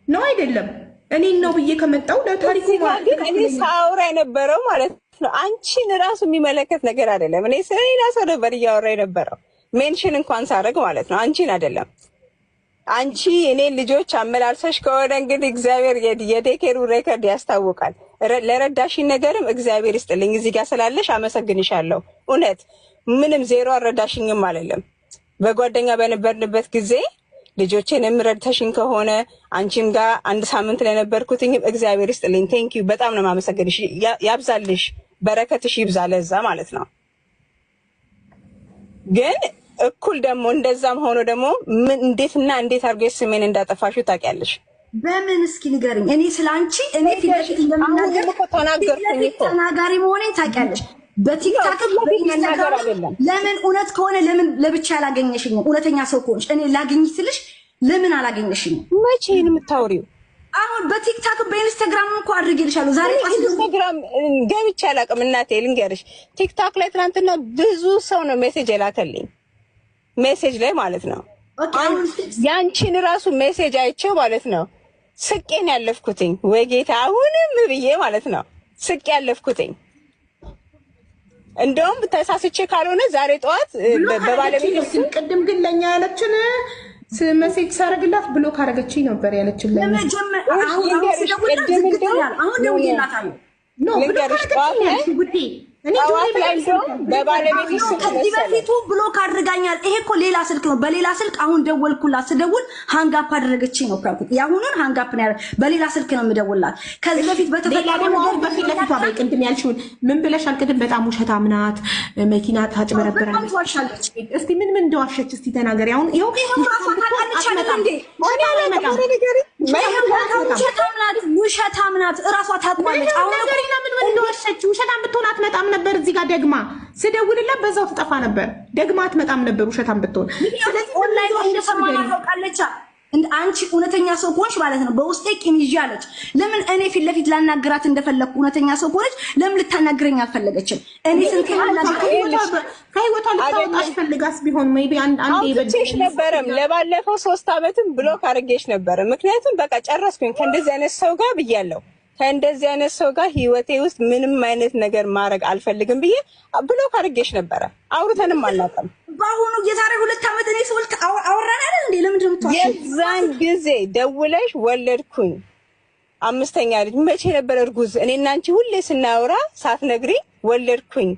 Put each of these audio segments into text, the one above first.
ነው አይደለም? እኔ ነው ብዬ ከመጣው ለታሪኩ ማለት እኔ ሳውራ የነበረው ማለት ነው አንቺን ራሱ የሚመለከት ነገር አይደለም። እኔ ስለሌላ ሰው ነበር እያወራ የነበረው ሜንሽን እንኳን ሳደርግ ማለት ነው አንቺን አይደለም። አንቺ እኔ ልጆች አመላልሰሽ ከሆነ እንግዲህ እግዚአብሔር የዴኬሩ ሬከርድ ያስታውቃል። ለረዳሽኝ ነገርም እግዚአብሔር ይስጥልኝ። እዚህ ጋር ስላለሽ አመሰግንሻለሁ። እውነት ምንም ዜሮ አልረዳሽኝም አይደለም። በጓደኛ በነበርንበት ጊዜ ልጆቼን የምረድተሽኝ ከሆነ አንቺም ጋር አንድ ሳምንት ለነበርኩትኝም እግዚአብሔር ይስጥልኝ። ቴንኪዩ በጣም ነው የማመሰግንሽ። ያብዛልሽ፣ በረከትሽ ይብዛ ለዛ ማለት ነው። ግን እኩል ደግሞ እንደዛም ሆኖ ደግሞ ምን እንዴትና እንዴት አድርገሽ ስሜን እንዳጠፋሽው ታውቂያለሽ? በምን እስኪ ንገሪኝ። እኔ ስለአንቺ እኔ ፊት ለፊት እንደምናገር ተናጋሪ መሆኔን ታውቂያለሽ። በቲክታክ ለምን እውነት ከሆነ ለምን ለብቻ ያላገኘሽኝ? እውነተኛ ሰው ከሆንሽ እኔ ላገኝ ስልሽ ለምን አላገኘሽኝ? መቼ ነው የምታወሪው? አሁን በቲክታክ በኢንስታግራም እንኳ አድርጌልሻለሁ። ዛሬ ኢንስታግራም ገብቼ አላውቅም እናቴ ልንገርሽ። ቲክታክ ላይ ትናንትና ብዙ ሰው ነው ሜሴጅ የላከልኝ ሜሴጅ ላይ ማለት ነው። ያንቺን ራሱ ሜሴጅ አይቼው ማለት ነው ስቄን ያለፍኩትኝ ወይ ጌታ አሁንም ብዬ ማለት ነው ስቄ ያለፍኩትኝ። እንደውም ተሳስቼ ካልሆነ ዛሬ ጠዋት በባለቤት ቅድም ግን ለኛ ያለችን ሜሴጅ ሳረግላት ብሎክ አረገችኝ ነበር ያለችን ለኛ አሁን ደውዬላታለሁ ነው ልንገርሽ ጠዋት ላይ ጠዋት ላይ በባለቤት ከዚህ በፊቱ ብሎክ አድርጋኛል። ይሄ እኮ ሌላ ስልክ ነው። በሌላ ስልክ አሁን ደወልኩላት። ስደውል ሃንጋፕ አደረገችኝ ነው ካልኩት። ያሁኑን ሃንጋፕ ነው ያለ። በሌላ ስልክ ነው የምደውልላት። ከዚህ በፊት በተፈጠረው ነገር በፊት ለፊቷ በቅድም ያልሽውን ምን ብለሻል? ቅድም በጣም ውሸታም ናት፣ መኪና ታጭበረብራለች። እስቲ ምን እንደዋሸች እስቲ ተናገሪ። አሁን ይሄው ውሸታም ናት፣ እራሷ ታጥባለች። አሁን ነገርና ምን እንደዋሸች ውሸታም ብትሆን አትመጣም ነበር እዚህ ጋር ደግማ ስደውልላት በዛው ትጠፋ ነበር። ደግማ አትመጣም ነበር ውሸታም ብትሆን። ስለዚህ ኦንላይን እንደሰማና ታውቃለች። አንቺ እውነተኛ ሰው ከሆንሽ ማለት ነው በውስጤ ቂም ይዤ አለች። ለምን እኔ ፊት ለፊት ላናገራት እንደፈለኩ እውነተኛ ሰው ከሆነች ለምን ልታናግረኝ አልፈለገችም? እኔ ስንት ከህይወቷ ልታወጣሽ ፈልጋስ ቢሆን ሜይ ቢ አንዴ ይበልጥሽ ነበርም። ለባለፈው 3 አመትም ብሎክ አድርጌሽ ነበር። ምክንያቱም በቃ ጨረስኩኝ ከእንደዚህ አይነት ሰው ጋር ብያለሁ። ከእንደዚህ አይነት ሰው ጋር ህይወቴ ውስጥ ምንም አይነት ነገር ማድረግ አልፈልግም ብዬ ብሎክ አድርጌሽ ነበረ። አውርተንም አናውቅም። በአሁኑ የዛሬ 2 አመት እኔ ሰው አወራን አይደል እንዴ? ለምንድን ነው የምትዋሺው? የዛን ጊዜ ደውለሽ ወለድኩኝ 5ኛ ልጅ መቼ ነበር እርጉዝ? እኔና አንቺ ሁሌ ስናወራ ሳትነግሪ ወለድኩኝ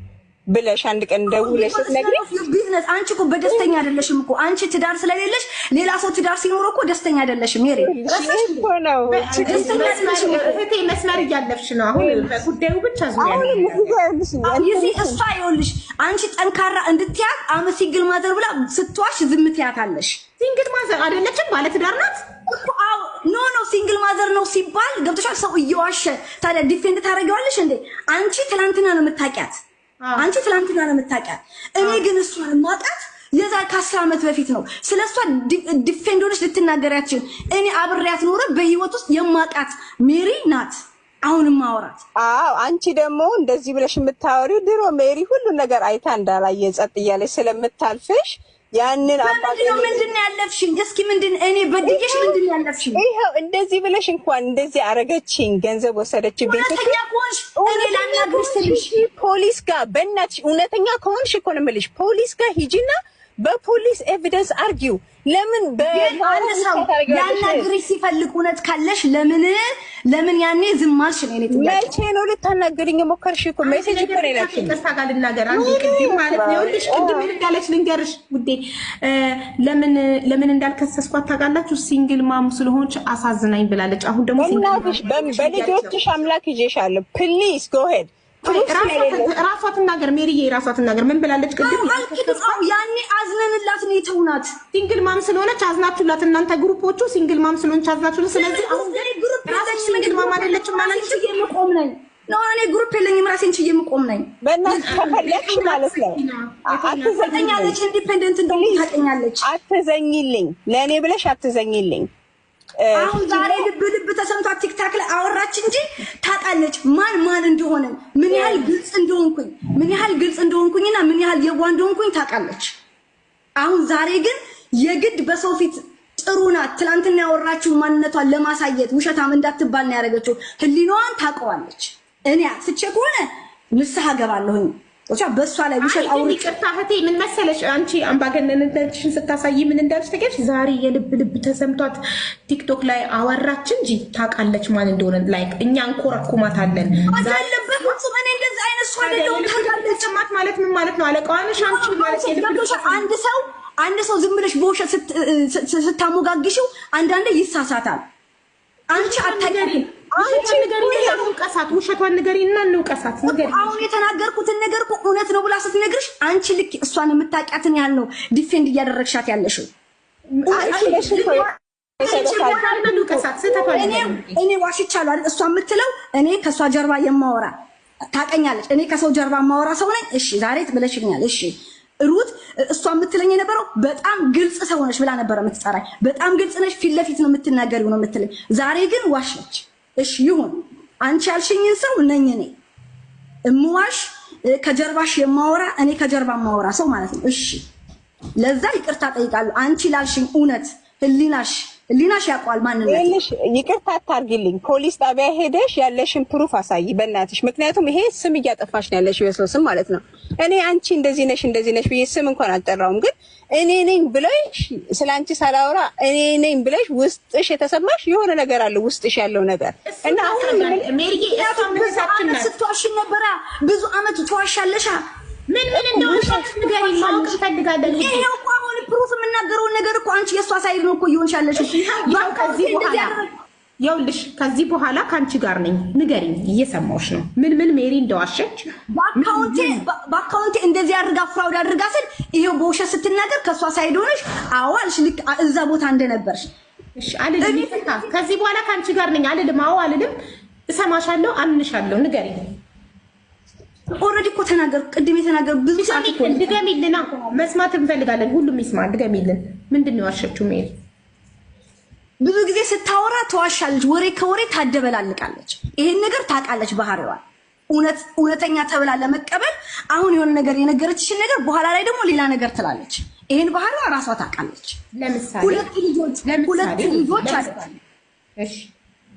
ብለሽ አንድ ቀን ደውለሽ ስትነግሪ ቢዝነስ አንቺ እኮ በደስተኛ አይደለሽም እኮ። አንቺ ትዳር ስለሌለሽ ሌላ ሰው ትዳር ሲኖር እኮ ደስተኛ አይደለሽም። ሜሪ እኮ ነው እህቴ መስመር እያለፍሽ ነው። አሁን በጉዳዩ ብቻ ዙሪያ ይሄ እሷ ይኸውልሽ አንቺ ጠንካራ እንድትያዝ አመ ሲንግል ማዘር ብላ ስትዋሽ ዝም ትያታለሽ። ሲንግል ማዘር አይደለችም ባለ ትዳር ናት እኮ። አዎ ኖ ሲንግል ማዘር ነው ሲባል ገብተሻል። ሰው እየዋሸ ታዲያ ዲፌንድ ታደርጊዋለሽ እንዴ? አንቺ ትናንትና ነው የምታውቂያት። አንቺ ትላንትና ነው የምታውቂያት። እኔ ግን እሷን ማጣት የዛ ከ10 አመት በፊት ነው። ስለሷ ዲፌንድ ሆነሽ ልትናገሪያችን እኔ አብሬያት ኖረ በህይወት ውስጥ የማውቃት ሜሪ ናት። አሁንም ማውራት አንቺ ደግሞ እንደዚህ ብለሽ የምታወሪው ድሮ ሜሪ ሁሉ ነገር አይታ እንዳላየ ጸጥ እያለች ስለምታልፍሽ ያንን ምንድን ነው ያለፍሽኝ? እስኪ ምንድን እኔ በድጌሽ ምንድን ነው ያለፍሽኝ? ይሄው እንደዚህ ብለሽ እንኳን እንደዚህ አረገችኝ፣ ገንዘብ ወሰደችብኝ። እውነተኛ ከሆንሽ እኔ ላናግርሽ ስልሽ ፖሊስ ጋር በእናትሽ እውነተኛ ከሆንሽ እኮ ነው የምልሽ ፖሊስ ጋር ሂጂና በፖሊስ ኤቪደንስ አርጊው። ለምን በአንሰው ያናግርሽ ሲፈልግ እውነት ካለሽ ለምን ያኔ ዝም አልሽ? ነው እኔ መቼ ነው ልታናገሪኝ ሞከርሽ? እኮ ሜሴጅ እኮ ነው ያልኩት። ተስታጋ ልናገር አንዴ ቅድም ማለት ነው ልሽ ቅድም እንዳለች ልንገርሽ ውዴ። ለምን እንዳልከሰስኳት ታውቃላችሁ? ሲንግል ማም ስለሆንሽ አሳዝናኝ ብላለች። አሁን ደግሞ እናትሽ በልጆችሽ አምላክ ይዤሻለሁ። ፕሊዝ ጎ ሄድ ራሷ ትናገር። ሜሪዬ ራሷ ትናገር። ምን ብላለች ቅድም? ያኔ አዝነንላት ነው የተውናት። ሲንግል ማም ስለሆነች አዝናችሁላት እናንተ ግሩፖቹ። ሲንግል ማም ስለሆነች አዝናችሁላት። ስለዚህ አሁን ራስሽ ሲንግል ማም አይደለችም ማለት ነው። የምቆም ነኝ ነው እኔ ግሩፕ የለኝም። ራሴን ችዬ የምቆም ነኝ። በእናትሽ ከፈለግሽ ማለት ነው አትዘኛለች። ኢንዲፔንደንት እንደሆነ ታውቂኛለች። አትዘኝልኝ፣ ለእኔ ብለሽ አትዘኝልኝ። አሁን ዛሬ ልብ ተሰምቷት ቲክታክ ላይ አወራች እንጂ ታውቃለች ማን እንደሆነ ምን ያህል ግልጽ እንደሆንኩኝና ምን ያህል የዋህ እንደሆንኩኝ ታውቃለች። አሁን ዛሬ ግን የግድ በሰው ፊት ጥሩ ናት። ትላንትና ያወራችው ማንነቷን ለማሳየት ውሸታም እንዳትባል ነው ያደረገችው። ህሊናዋን ታውቀዋለች። እኔ አስቼ ከሆነ ንስሐ ገባለሁኝ። ወቻ በሷ ላይ ውሸት አውሪ። ይቅርታ እህቴ፣ ምን መሰለሽ አንቺ አምባገነንነትሽን ስታሳይ ምን እንዳልሽ ተገሽ። ዛሬ የልብ ተሰምቷት ቲክቶክ ላይ አወራች እንጂ ታውቃለች ማን እንደሆነ። ላይክ እኛ እንኮረኩማታለን። አለበት ወጽ እኔ እንደዚህ አይነት ሰው አይደለም። ታውቃለች ማለት ምን ማለት ነው? አለቃዋንሽ አንቺ ማለት አንድ ሰው ዝም ብለሽ በውሸት ስታሞጋግሽው አንዳንዴ ይሳሳታል። አንቺ አታውቂም። አንቺ ንገሪና እንውቀሳት፣ ውሸቷን ንገሪና እንውቀሳት። አሁን የተናገርኩትን ነገር እኮ እውነት ነው ብላ ስትነግርሽ አንቺ ልክ እሷን የምታውቂያትን ያህል ነው ዲፌንድ እያደረግሻት ያለሽው። እኔ ዋሽቻለሁ አይደል? እሷ የምትለው እኔ ከእሷ ጀርባ የማወራ ታውቀኛለች። እኔ ከሰው ጀርባ የማወራ ሰው ነኝ። እሺ ዛሬ ብለሽኛል። እሺ ሩት እሷ የምትለኝ የነበረው በጣም ግልጽ ሰው ነሽ ብላ ነበረ የምትጠራኝ። በጣም ግልጽ ነሽ፣ ፊት ለፊት ነው የምትናገሪው ነው የምትለኝ። ዛሬ ግን ዋሸች። እሺ ይሁን፣ አንቺ ያልሽኝን ሰው ነኝ እኔ እምዋሽ፣ ከጀርባሽ የማወራ እኔ ከጀርባ የማወራ ሰው ማለት ነው። እሺ ለዛ ይቅርታ ጠይቃለሁ። አንቺ ላልሽኝ እውነት ህሊናሽ ያውቀዋል ማንነት። ይቅርታ አታርጊልኝ። ፖሊስ ጣቢያ ሄደሽ ያለሽን ፕሩፍ አሳይ በእናትሽ። ምክንያቱም ይሄ ስም እያጠፋሽ ነው ያለሽ የሰው ስም ማለት ነው። እኔ አንቺ እንደዚህ ነሽ ብዬ ስም እንኳን አልጠራውም፣ ግን እኔ ነኝ ብለሽ ስለአንቺ ሳላወራ እኔ ነኝ ብለሽ ውስጥሽ የተሰማሽ የሆነ ነገር አለ፣ ውስጥሽ ያለው ነገር እና አሁን ስትዋሽ ነበረ ብዙ አመት ትዋሻለሻ። ምን እንደሆነሽ ንገሪኝ፣ ማወቅ እንፈልጋለን። ይሄው እኮ አሁን ፕሩፍ የምናገረውን ነገር እኮ አንቺ የእሷ ሳይድ ነው እኮ እየሆንሻለሽ። ይኸውልሽ ከዚህ በኋላ ከአንቺ ጋር ነኝ። ንገሪኝ፣ እየሰማሁሽ ነው። ምን ሜሪ እንደዋሸች በአካውንቴ እንደዚህ አድርጋ ፍራውድ አድርጋ ስል ይሄው በውሸት ስትናገር ከእሷ ሳይድ ሆነሽ አዎ አልሽ፣ ልክ እዛ ቦታ እንደነበርሽ። እሺ አልልም። ከዚህ በኋላ ከአንቺ ጋር ነኝ አልልም። አዎ አልልም። እሰማሻለሁ፣ አምንሻለሁ። ንገሪኝ። ኦልሬዲ እኮ ተናገር። ቅድም የተናገር ብዙ ሰዓት እኮ ድገሚልና መስማት እንፈልጋለን። ሁሉም ይስማ። ድገሚልን። ምንድን ነው ያሸችው ሜሪ? ብዙ ጊዜ ስታወራ ተዋሻለች፣ ወሬ ከወሬ ታደበላልቃለች። ይሄን ነገር ታውቃለች ባህሪዋ። እውነተኛ ተብላ ለመቀበል አሁን የሆነ ነገር የነገረችሽን ነገር በኋላ ላይ ደግሞ ሌላ ነገር ትላለች። ይሄን ባህሪዋ ራሷ ታውቃለች። ለምሳሌ ሁለት ልጆች አለ። እሺ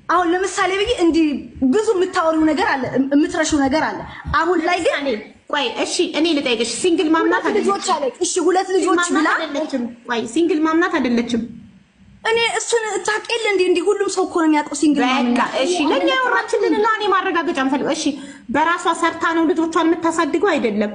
አሁን ለምሳሌ ብዬ እንዲህ ብዙ የምታወሪው ነገር አለ፣ የምትረሺው ነገር አለ። አሁን ላይ ግን ቆይ እሺ እኔ ልጠይቅሽ፣ ሲንግል ማምናት ልጆች አለ። እሺ ሁለት ልጆች ብላ አይደለችም? ቆይ ሲንግል ማምናት አይደለችም? እኔ እሱን ታውቂያለሽ እንዴ? ሁሉም ሰው እኮ ነው የሚያውቀው ሲንግል ማምናት። እሺ ለኛ ያወራችልንና እኔ ማረጋገጫ እንፈልግ። እሺ በራሷ ሰርታ ነው ልጆቿን የምታሳድገው አይደለም?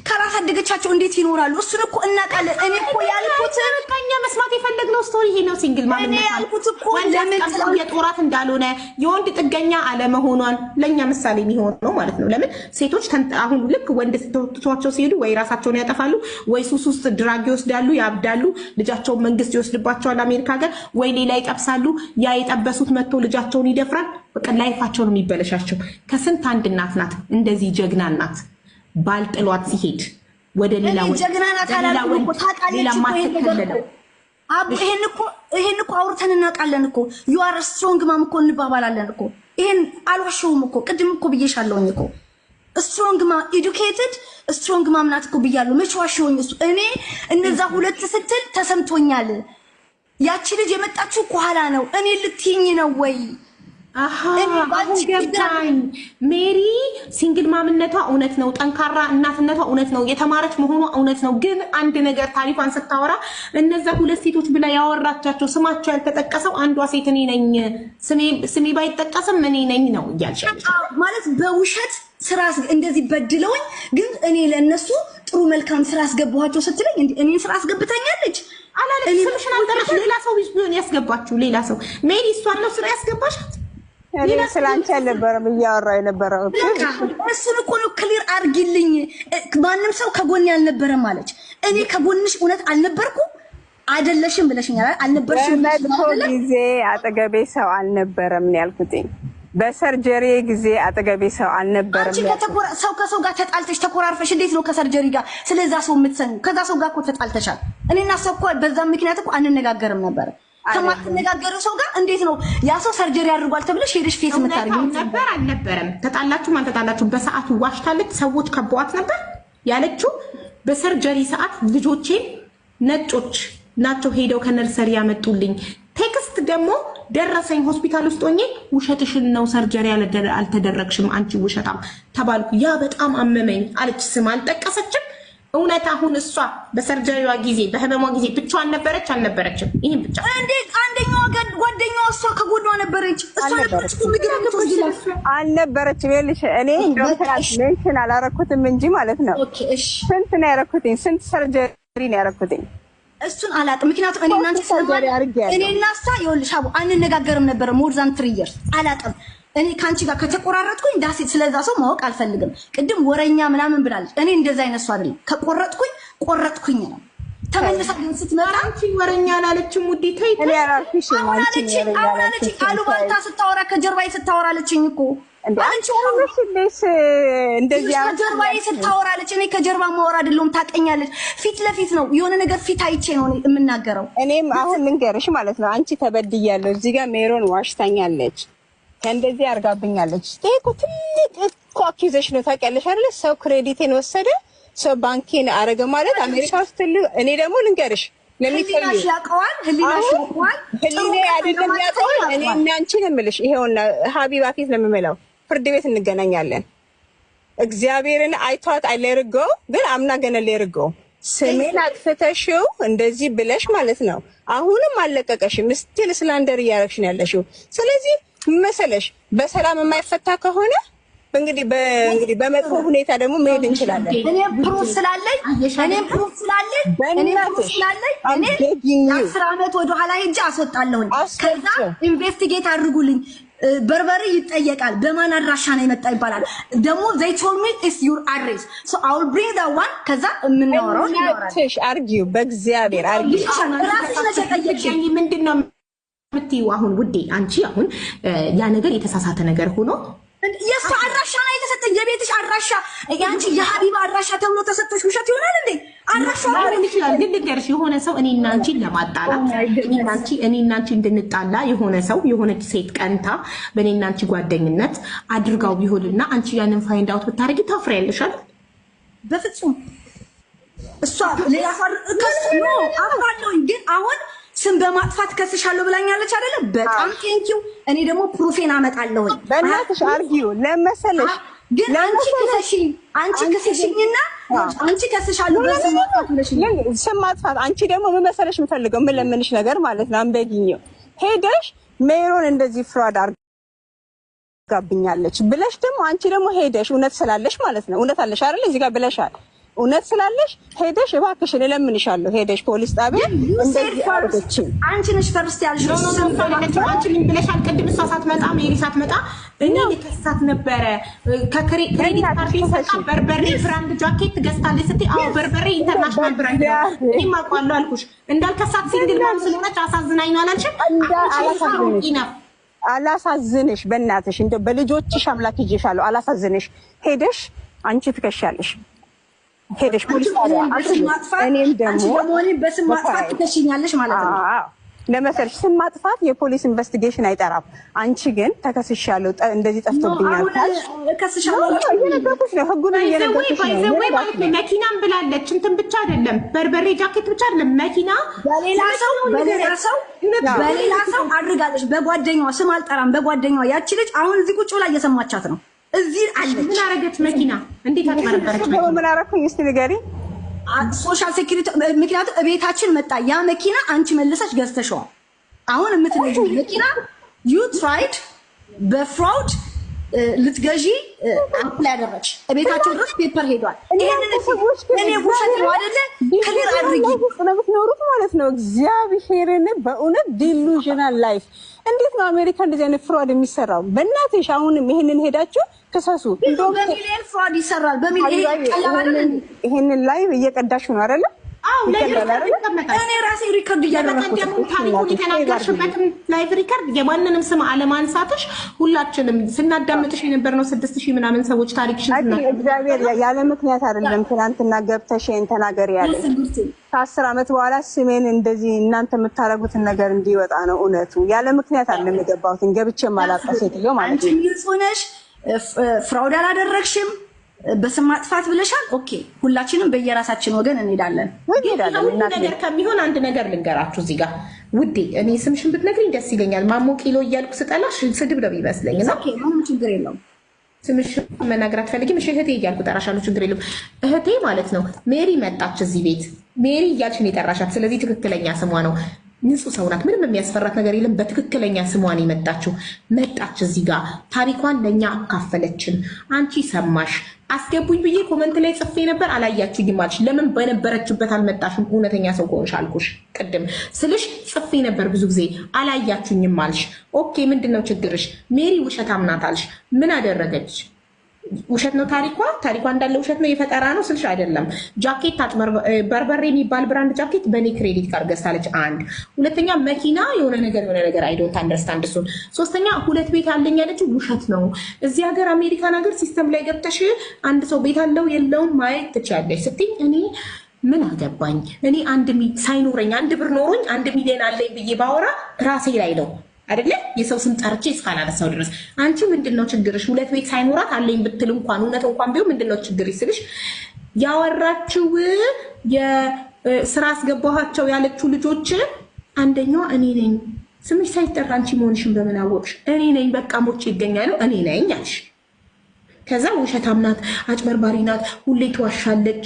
ካላሳደገቻቸው እንዴት ይኖራሉ? እሱን እኮ እናውቃለን። እኔ እኮ ያልኩት እኛ መስማት የፈለግነው ስቶሪ ይሄ ነው። ሲንግል ማምናት እኔ ያልኩት እኮ ለምን የጦራት እንዳልሆነ የወንድ ጥገኛ አለመሆኗን ለኛ ምሳሌ የሚሆን ነው ማለት ነው። ለምን ሴቶች አሁን ልክ ወንድ ትቷቸው ሲሄዱ ወይ ራሳቸውን ያጠፋሉ፣ ወይ ሱስ ውስጥ ድራግ ይወስዳሉ፣ ያብዳሉ፣ ልጃቸውን መንግስት ይወስድባቸዋል አሜሪካ ሀገር፣ ወይ ሌላ ይጠብሳሉ። ያ የጠበሱት መጥቶ ልጃቸውን ይደፍራል። በቃ ላይፋቸው ነው የሚበለሻቸው። ከስንት አንድ እናት ናት እንደዚህ ጀግና እናት ባልጥሏት ሲሄድ ወደ ሌላ ይሄን እኮ አውርተን እናውቃለን እኮ ዩ አር ስትሮንግ ማም እኮ እንባባላለን እኮ። ይሄን አልዋሸሁም እኮ ቅድም እኮ ብዬሻለሁኝ እኮ ስትሮንግ ማም ኤዱኬትድ ስትሮንግ ማም ናት እኮ ብያለሁ። መቼ ዋሸሁኝ? እሱ እኔ እነዛ ሁለት ስትል ተሰምቶኛል። ያቺ ልጅ የመጣችው ከኋላ ነው። እኔ ልትይኝ ነው ወይ? አሁን ገባኝ። ሜሪ ሲንግል ማምነቷ እውነት ነው፣ ጠንካራ እናትነቷ እውነት ነው፣ የተማረች መሆኗ እውነት ነው። ግን አንድ ነገር ታሪኳን ስታወራ እነዛ ሁለት ሴቶች ብላ ያወራቻቸው ስማቸው ያልተጠቀሰው አንዷ ሴት እኔ ነኝ፣ ስሜ ባይጠቀስም እኔ ነኝ ነው እያልሽ ማለት በውሸት ስራ እንደዚህ በድለውኝ፣ ግን እኔ ለእነሱ ጥሩ መልካም ስራ አስገባኋቸው ስትለኝ እኔ ስራ አስገብተኛለች አላለች። ስምሽን አልጠራሽ። ሌላ ሰው ቢሆን ያስገባችሁ ሌላ ሰው። ሜሪ እሷን ነው ስራ ያስገባሻት። እኔ ስላንቺ አልነበረም እያወራሁ የነበረው። እሱን እኮ ነው ክሊር አድርጊልኝ። ማንም ሰው ከጎኔ አልነበረም አለች። እኔ ከጎንሽ እውነት አልነበርኩም አይደለሽም ብለሽኛል። አልነበርሽም ጊዜ አጠገቤ ሰው አልነበረም ነው ያልኩት። በሰርጀሪ ጊዜ አጠገቤ ሰው አልነበረም። ሰው ከሰው ጋር ተጣልተሽ ተኮራርፈሽ እንዴት ነው ከሰርጀሪ ጋር ስለዛ ሰው የምትሰኙ? ከዛ ሰው ጋር እኮ ተጣልተሻል። እኔና ሰው እኮ በዛ ምክንያት እኮ አንነጋገርም ነበር። ከማትነጋገረው ሰው ጋር እንዴት ነው ያ ሰው ሰርጀሪ አድርጓል ተብለሽ ሄደሽ ፌስ የምታደርጊው? ነበር አልነበረም? ተጣላችሁም አልተጣላችሁም በሰዓቱ ዋሽታለች። ሰዎች ከበዋት ነበር ያለችው። በሰርጀሪ ሰዓት ልጆቼን ነጮች ናቸው ሄደው ከነርሰሪ ያመጡልኝ። ቴክስት ደግሞ ደረሰኝ ሆስፒታል ውስጥ ሆኜ ውሸትሽን ነው ሰርጀሪ አልተደረግሽም አንቺ ውሸታም ተባልኩ። ያ በጣም አመመኝ አለች። ስም አልጠቀሰችም። እውነት አሁን እሷ በሰርጀሪዋ ጊዜ በህመሟ ጊዜ ብቻዋን ነበረች አልነበረችም? ይሄን ብቻ እንዴ አንደኛዋ ጓደኛዋ እሷ ከጎኗ ነበረች። እሷ ነበረች አልነበረችም? ይኸውልሽ እኔ እንደው ሜንሽን አላረኩትም እንጂ ማለት ነው። ኦኬ እሺ፣ ስንት ነው ያረኩትኝ? ስንት ሰርጀሪ ነው ያረኩትኝ? እሱን አላውቅም። ምክንያቱም እኔ እናንተ ስለማን እኔ እና እሷ ይኸውልሽ አቡ አንነጋገርም ነበር ሞር ዛን 3 years አላውቅም። እኔ ካንቺ ጋር ከተቆራረጥኩኝ ዳሴ ስለዛ ሰው ማወቅ አልፈልግም። ቅድም ወረኛ ምናምን ብላለች። እኔ እንደዛ አይነት ሰው አይደለም። ከቆረጥኩኝ ነው። ተመልሳ ግን ስትመጣ አንቺ ወረኛ አላለችም ውዴ። ተይ እኔ አላልኩሽ አላለች አሉባልታ ስታወራ ከጀርባዬ ስታወራለችኝ እኮ አንቺ ወረሽልሽ እንደዚህ ከጀርባዬ ስታወራለች። እኔ ከጀርባ ማወራ አይደለም ታቀኛለች። ፊት ለፊት ነው የሆነ ነገር ፊት አይቼ ነው የምናገረው። እኔም አሁን ልንገርሽ ማለት ነው አንቺ ተበድያለሁ። እዚህ ጋር ሜሮን ዋሽታኛለች ከእንደዚህ አርጋብኛለች። እኮ ትልቅ እኮ አኪዜሽን ነው ታውቂያለሽ አይደል? ሰው ክሬዲቴን ወሰደ፣ ሰው ባንኬን አረገ ማለት አሜሪካ ውስጥ ትልቅ። እኔ ደግሞ ልንገርሽ ህሊናሽ ያውቀዋል። ህሊናሽ ያውቀዋል። ህሊና አይደለም ያውቀዋል። እኔ እና አንቺ ነው የምልሽ። ይሄውና ሀቢባ ፊት ነው የምመላው። ፍርድ ቤት እንገናኛለን። እግዚአብሔርን አይቷት አይለርገው ግን አምና ገና ለርገው ስሜን አጥፍተሽው እንደዚህ ብለሽ ማለት ነው። አሁንም አለቀቀሽም። ስቲል ስላንደር እያረግሽ ነው ያለሽው። ስለዚህ መሰለሽ በሰላም የማይፈታ ከሆነ እንግዲህ በመጥፎ ሁኔታ ደግሞ መሄድ እንችላለን። እኔም ፕሩፍ ስላለኝ እኔ 10 ዓመት ወደ ኋላ ሄጄ አስወጣለሁኝ። ከዛ ኢንቨስቲጌት አድርጉልኝ። በርበሬ ይጠየቃል። በማን አድራሻ ነው የመጣ ይባላል። ደግሞ they told me it's your address so I will bring that one። ከዛ የምናወራው አርጊው በእግዚአብሔር አርጊው ምንድነው ምትዩ? አሁን ውዴ አንቺ አሁን ያ ነገር የተሳሳተ ነገር ሆኖ የእሷ አድራሻ ነው የተሰጠኝ። የቤትሽ አድራሻ ያንቺ የሀቢባ አድራሻ ተብሎ ተሰጥቶሽ ውሸት ይሆናል እንዴ? አድራሻ ነው ይችላል። ግን ልንገርሽ የሆነ ሰው እኔና አንቺን ለማጣላት እኔና አንቺ እንድንጣላ የሆነ ሰው የሆነች ሴት ቀንታ በእኔና አንቺ ጓደኝነት አድርጋው ቢሆንና አንቺ ያንን ፋይንድ አውት ብታረጊ ታፍሪያለሽ አይደል? በፍጹም እሷ ሌላ ነው አባለኝ። ግን አሁን ስም በማጥፋት ከስሻለሁ ብላኛለች አይደለ? በጣም ቴንኪው። እኔ ደግሞ ፕሩፌን አመጣለሁ። በእናትሽ አርጊው ለመሰለሽ ግን አንቺ ከስሽኝና አንቺ ከስሻለሁ በስም ማጥፋት ብለሽ ስም ማጥፋት። አንቺ ደግሞ ምን መሰለሽ የምፈልገው ምን ለምንሽ ነገር ማለት ነው። አንበጊኝው ሄደሽ ሜሮን እንደዚህ ፍራድ አርጋብኛለች ብለሽ ደግሞ አንቺ ደግሞ ሄደሽ እውነት ስላለሽ ማለት ነው። እውነት አለሽ አይደል? እዚህ ጋር ብለሻል። እውነት ስላለሽ ሄደሽ እባክሽን እለምንሻለሁ ሄደሽ ፖሊስ ጣቢያ እንደዚህ አርገች። አንቺ ነሽ ፈርስት ያልሽ ነው። አንቺ ምን ብለሻል? ቅድም እሷ ሳትመጣ ሜሪ ሳትመጣ እኔ ልከሳት ነበረ። ከክሬዲት ካርድ ሰጣ በርበሬ ብራንድ ጃኬት ገዝታለች ስትይ፣ አዎ በርበሬ ኢንተርናሽናል ብራንድ ነው እኔም አውቃለሁ አልኩሽ። እንዳልከሳት ሲንግል ማም ስለሆነች አሳዝናኝ ነው አላልሽም? አላሳዝንሽ በእናትሽ እንደው በልጆችሽ አምላክ ይዤሻለሁ። አላሳዝንሽ ሄደሽ አንቺ ትከሻለሽ ሄደሽ ፖሊስ ጣቢያ እኔም ደግሞ በስም ማጥፋት ትከሽኛለሽ ማለት ነው። ለመሰልሽ ስም ማጥፋት የፖሊስ ኢንቨስቲጌሽን አይጠራም። አንቺ ግን ተከስሻለሁ እንደዚህ ጠፍቶብኛል ካልሽ ከስሻለሁ እየነገርኩሽ ነው። ህጉን እየነገርኩሽ ነው። መኪናም ብላለች እንትን ብቻ አይደለም በርበሬ ጃኬት ብቻ አይደለም መኪና በሌላ ሰው አድርጋለች። በጓደኛዋ ስም አልጠራም። በጓደኛዋ ያቺ ልጅ አሁን እዚህ ቁጭ ብላ እየሰማቻት ነው። እዚህ አለች። ምን አረገች? መኪና እንዴት አትመረበረች? ምን አረኩኝ? እስቲ ንገሪ። ሶሻል ሴኩሪቲ ምክንያቱም እቤታችን መጣ ያ መኪና። አንቺ መልሰሽ ገዝተሽዋል። አሁን የምትነጂው መኪና ዩ ትራይድ በፍራውድ ልትገዢ አፕላይ አደረግሽ። እቤታችን ድረስ ፔፐር ሄዷል። ይሄንን እኔ ውሸት ነው አይደለ? ክሊር አድርጊ ነው የምትኖሩት ማለት ነው። እግዚአብሔርን በእውነት ዲሉዥናል ላይፍ። እንዴት ነው አሜሪካ እንደዚህ አይነት ፍራድ የሚሰራው? በእናትሽ አሁንም ይሄንን ሄዳችሁ ክሰሱ። እንደው በሚሊዮን ፍራድ ይሰራል። በሚሊዮን ይሄንን ላይቭ እየቀዳችሁ ነው አይደለ? አዎ እኔ ራሴ ሪከርድ እያደረኩት ታሪኩን የተናገርሽበትን ላይቭ ሪከርድ የማንንም ስም አለማንሳትሽ ሁላችንም ስናዳምጥሽ የነበርነው 6000 ምናምን ሰዎች ታሪክሽን እግዚአብሔር ያለ ምክንያት አይደለም። ትናንትና ገብተሽ ተናገሪ ያለ ከ10 ዓመት በኋላ ስሜን እንደዚህ እናንተ የምታረጉትን ነገር እንዲወጣ ነው እውነቱ። ያለ ምክንያት አይደለም የገባሁት። ገብቼ ማላቀስ ሴትዮ ማለት ነው። አንቺ ንጹህ ነሽ፣ ፍራውድ አላደረግሽም። በስም ማጥፋት ብለሻል። ኦኬ ሁላችንም በየራሳችን ወገን እንሄዳለን። ነገር ከሚሆን አንድ ነገር ልንገራችሁ እዚህ ጋር ውዴ፣ እኔ ስምሽን ብትነግሪኝ ደስ ይለኛል። ማሞ ኪሎ እያልኩ ስጠላሽ ስድብ ነው ይመስለኝ። እና ምንም ችግር የለውም። ስምሽ መናገር አትፈልጊም? እሺ እህቴ እያልኩ ጠራሻለሁ፣ ችግር የለም። እህቴ ማለት ነው። ሜሪ መጣች እዚህ ቤት። ሜሪ እያልሽ ነው የጠራሻት። ስለዚህ ትክክለኛ ስሟ ነው። ንጹህ ሰው ናት። ምንም የሚያስፈራት ነገር የለም። በትክክለኛ ስሟን የመጣችው መጣች እዚህ ጋር ታሪኳን ለእኛ አካፈለችን። አንቺ ሰማሽ። አስገቡኝ ብዬ ኮመንት ላይ ጽፌ ነበር፣ አላያችሁኝም አልሽ። ለምን በነበረችበት አልመጣሽም? እውነተኛ ሰው ከሆንሽ አልኩሽ። ቅድም ስልሽ ጽፌ ነበር ብዙ ጊዜ፣ አላያችሁኝም አልሽ። ኦኬ ምንድን ነው ችግርሽ? ሜሪ ውሸታም ናት አልሽ። ምን አደረገች? ውሸት ነው ታሪኳ እንዳለ ውሸት ነው፣ የፈጠራ ነው ስልሽ አይደለም። ጃኬት በርበሬ የሚባል ብራንድ ጃኬት በእኔ ክሬዲት ካርድ ገዝታለች። አንድ ሁለተኛ መኪና የሆነ ነገር አይ ዶንት አንደርስታንድ እሱን። ሶስተኛ 2 ቤት አለኝ ያለችው ውሸት ነው። እዚህ ሀገር አሜሪካን ሀገር ሲስተም ላይ ገብተሽ አንድ ሰው ቤት አለው የለውም ማየት ትችያለሽ ስትይ እኔ ምን አገባኝ? እኔ ሳይኖረኝ 1 ብር ኖሮኝ 1 ሚሊዮን አለኝ ብዬ ባወራ ራሴ ላይ ነው አይደለ? የሰው ስም ጠርቼ እስካላነሳው ድረስ አንቺ ምንድነው ችግርሽ? 2 ቤት ሳይኖራት አለኝ ብትል እንኳን እውነት እንኳን ቢሆን ምንድነው ችግርሽ ስልሽ ያወራችው የስራ አስገባኋቸው ያለችው ልጆች አንደኛዋ እኔ ነኝ። ስምሽ ሳይጠራ አንቺ መሆንሽን በምን አወቅሽ? እኔ ነኝ በቃ ሞቼ ይገኛሉ እኔ ነኝ አልሽ። ከዛ ውሸታም ናት፣ አጭበርባሪ ናት፣ ሁሌ ትዋሻለች፣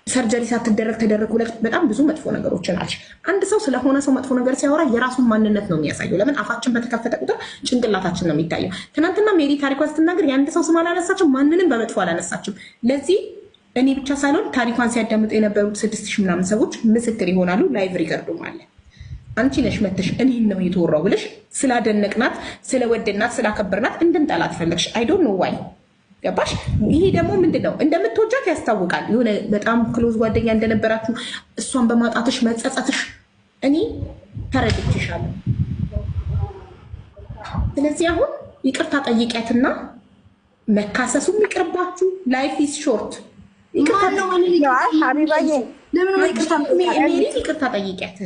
ሰርጀሪ ሳትደረግ ተደረግ፣ በጣም ብዙ መጥፎ ነገሮችን አልሽ። አንድ ሰው ስለሆነ ሰው መጥፎ ነገር ሲያወራ የራሱን ማንነት ነው የሚያሳየው። ለምን አፋችን በተከፈተ ቁጥር ጭንቅላታችን ነው የሚታየው። ትናንትና ሜሪ ታሪኳን ስትናገር የአንድ ሰው ስም አላነሳችም፣ ማንንም በመጥፎ አላነሳችም። ለዚህ እኔ ብቻ ሳልሆን ታሪኳን ሲያዳምጡ የነበሩት 6000 ምናምን ሰዎች ምስክር ይሆናሉ። ላይቭ ሪከርዱም አለ። አንቺ ነሽ መተሽ እኔን ነው የተወራው ብለሽ ስላደነቅናት፣ ስለወደድናት፣ ስላከበርናት እንድንጠላት ፈለግሽ። አይ ዶንት ኖ ዋይ። ገባሽ? ይሄ ደግሞ ምንድን ነው? እንደምትወጃት ያስታውቃል። የሆነ በጣም ክሎዝ ጓደኛ እንደነበራችሁ እሷን በማጣትሽ መጸጸትሽ እኔ ተረድቼሻለሁ። ስለዚህ አሁን ይቅርታ ጠይቂያትና መካሰሱም ይቅርባችሁ። ላይፍ ኢዝ ሾርት። ይቅርታ ጠይቂያት።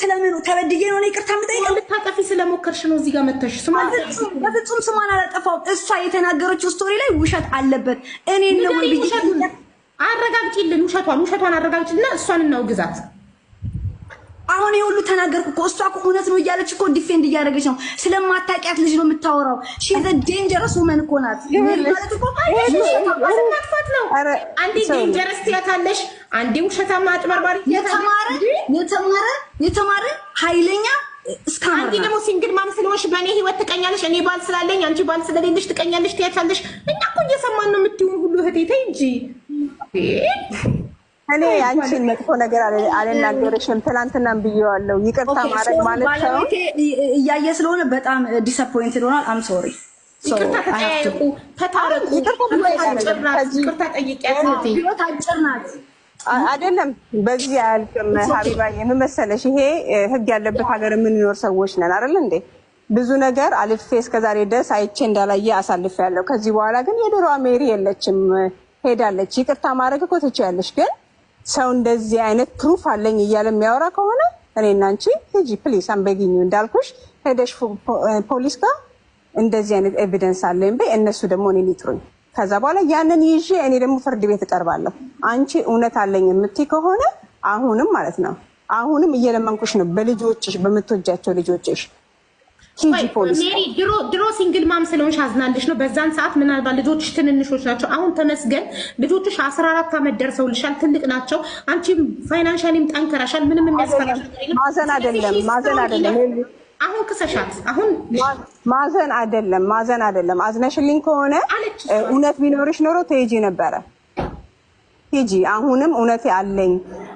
ስለምኑ ተበድዬ ነው ይቅርታ የምጠይቀው? ልታጠፊ ስለሞከርሽ ነው እዚህ ጋር መተሽ። በፍጹም ስሟን አላጠፋሁም። እሷ የተናገረችው ስቶሪ ላይ ውሸት አለበት። እኔ ነው አረጋግጪልን፣ ውሸቷን አረጋግጪልና እሷን እናውግዛት። አሁን የሁሉ ተናገርኩ እኮ። እሷ እኮ እውነት ነው እያለች እኮ ዲፌንድ እያደረገች ነው። ስለማታውቂያት ልጅ ነው የምታወራው። ሺ ዘ ዴንጀረስ ውመን እኮ ናት። ማለት እኮ ማጥፋት ነው። አንዴ ዴንጀረስ ትያታለሽ፣ አንዴ ውሸታማ አጭበርባሪ። የተማረ ኃይለኛ እስካሁን አንዴ ደግሞ ሲንግል ማም ስለሆንሽ በእኔ ህይወት ትቀኛለሽ። እኔ ባል ስላለኝ አንቺ ባል ስለሌለሽ ትቀኛለሽ ትያታለሽ። እኛ እኮ እየሰማን ነው የምትይውን ሁሉ እህቴ ተይ እንጂ። እኔ አንቺን መጥፎ ነገር አልናገርሽም። ትናንትናም ብዬዋለሁ። ይቅርታ ማድረግ ማለት ነው። እያየ ስለሆነ በጣም ዲስአፖይንትድ ሆኗል። አም ሶሪ። ይቅርታ ተጠያየቁ፣ ተታረቁ። ይቅርታ ጠይቂያት። ህይወት አጭር ናት አይደለም። በዚህ አያልቅም። ሀቢባዬ ምን መሰለሽ፣ ይሄ ህግ ያለበት ሀገር የምንኖር ሰዎች ነን አይደል እንዴ? ብዙ ነገር አልፌ እስከዛሬ ድረስ አይቼ እንዳላየ አሳልፌ ያለው። ከዚህ በኋላ ግን የድሮዋ ሜሪ የለችም፣ ሄዳለች። ይቅርታ ማድረግ እኮ ትችያለሽ ግን ሰው እንደዚህ አይነት ፕሩፍ አለኝ እያለ የሚያወራ ከሆነ እኔና አንቺ ሂጂ ፕሊስ አንበግኝ እንዳልኩሽ ሄደሽ ፖሊስ ጋር እንደዚህ አይነት ኤቪደንስ አለኝ በይ። እነሱ ደግሞ እኔን ይጥሩኝ። ከዛ በኋላ ያንን ይዤ እኔ ደግሞ ፍርድ ቤት እቀርባለሁ። አንቺ እውነት አለኝ የምትይ ከሆነ አሁንም ማለት ነው አሁንም እየለመንኩሽ ነው፣ በልጆችሽ በምትወጃቸው ልጆችሽ ሂጂ ፖሊስ። ሜሪ ድሮ ሲንግል ማም ስለሆንሽ አዝናልሽ ነው። በዛን ሰዓት ምናልባት ልጆችሽ ትንንሾች ናቸው። አሁን ተመስገን ልጆችሽ 14 ዓመት ደርሰውልሻል፣ ትልቅ ናቸው። አንቺም ፋይናንሻሊም ጠንከራሻል። ምንም የሚያስፈራሽ ማዘን አይደለም። አሁን ክሰሻት። አሁን ማዘን አይደለም። አዝነሽልኝ ከሆነ እውነት ቢኖርሽ ኖሮ ትሄጂ ነበረ። ሂጂ። አሁንም እውነቴ አለኝ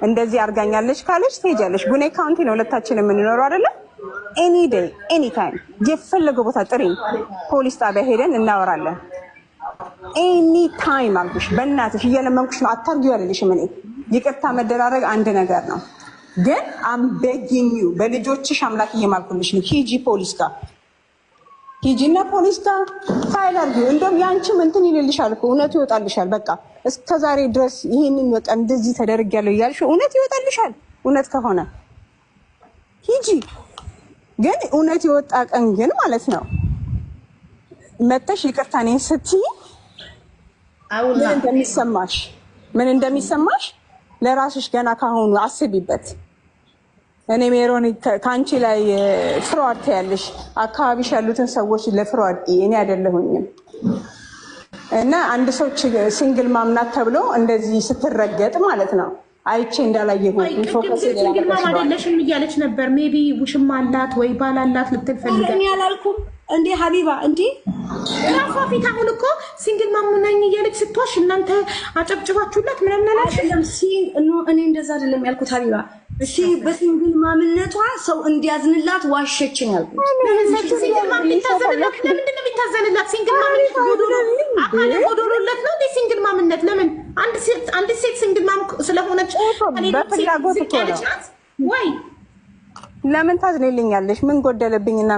እንደዚህ አድርጋኛለች ካለች ትሄጃለሽ። ጉኔ ካውንቲ ነው ሁለታችን የምንኖረው አይደለም? ኤኒ ዴይ ኤኒ ታይም የፈለገው ቦታ ጥሪኝ። ፖሊስ ጣቢያ ሄደን እናወራለን። ኤኒ ታይም አልኩሽ። በእናትሽ እየለመንኩሽ ነው። አታርጊው አልልሽም። እኔ ይቅርታ መደራረግ አንድ ነገር ነው፣ ግን አም ቤጊንግ ዩ በልጆችሽ አምላክ እየማልኩልሽ ነው። ሂጂ ፖሊስ ጋር ሂጂና ፖሊስ ጋር ፋይል አድርጊው። እንደውም ያንቺም እንትን ይልልሻል እኮ እውነቱ ይወጣልሻል። በቃ እስከዛሬ ድረስ ይሄንን በቃ እንደዚህ ተደርጊያለሁ እያልሽ እውነት ይወጣልሻል። እውነት ከሆነ ሂጂ። ግን እውነት የወጣ ቀን ግን ማለት ነው መተሽ ይቅርታ እኔን ስትይ ምን እንደሚሰማሽ ለራስሽ ገና ካሁኑ አስቢበት። እኔ ሜሮን ካንቺ ላይ ፍራድ ያለሽ አካባቢሽ ያሉትን ሰዎች ለፍራድ እኔ አይደለሁኝም። እና አንድ ሰው ሲንግል ማምናት ተብሎ እንደዚህ ስትረገጥ ማለት ነው አይቼ እንዳላየ ፎከስ ሲንግል ማም አይደለሽም እያለች ነበር። ሜቢ ውሽማ አላት ወይ ባል አላት ልትል ፈልጋ እኔ አላልኩም እንዴ ሀቢባ እንዴ ራሷ ፊት አሁን እኮ ሲንግል ማም ነኝ እያለች ስትዋሽ እናንተ አጨብጭባችሁላት ምናምን አላልሽም? እኔ እንደዛ አይደለም ያልኩት ሀቢባ። በሲንግል ማምነቷ ሰው እንዲያዝንላት ዋሸችን ያልኩት። ሲንግል ማም ሊታዘንላት ለምንድን ነው የሚታዘንላት? ሲንግል ማምነት አካለ ጎዶሎለት ነው እንዴ ሲንግል ማምነት? ለምን አንድ ሴት ሲንግል ማም ስለሆነች በፍላጎት እኮ ነው ወይ? ለምን ታዝንልኛለሽ? ምን ጎደለብኝና